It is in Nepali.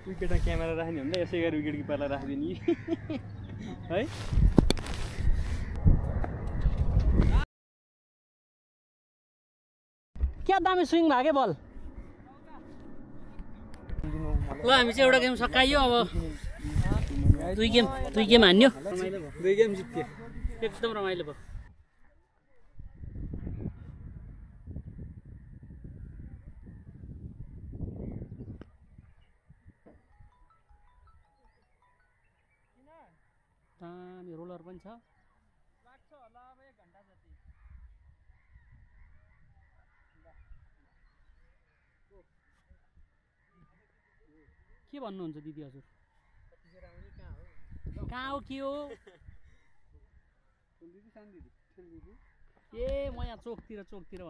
विकेटमा क्यामेरा राख्ने भन्दा यसै गरी विकेट किपरलाई राखिदिने है। क्या दामी स्विङ भयो क्या बल। ल हामी चाहिँ एउटा गेम सकाइयो अब दुई गेम हान्यो। दुई गेम जित्यो एकदम रमाइलो भयो। दामी रोलर पनि छ। लाग्छ होला अब 1 घण्टा जति। के भन्नुहुन्छ दिदी हजुर? कहाँ हो के हो? ए म यहाँ चोकतिर भन्नु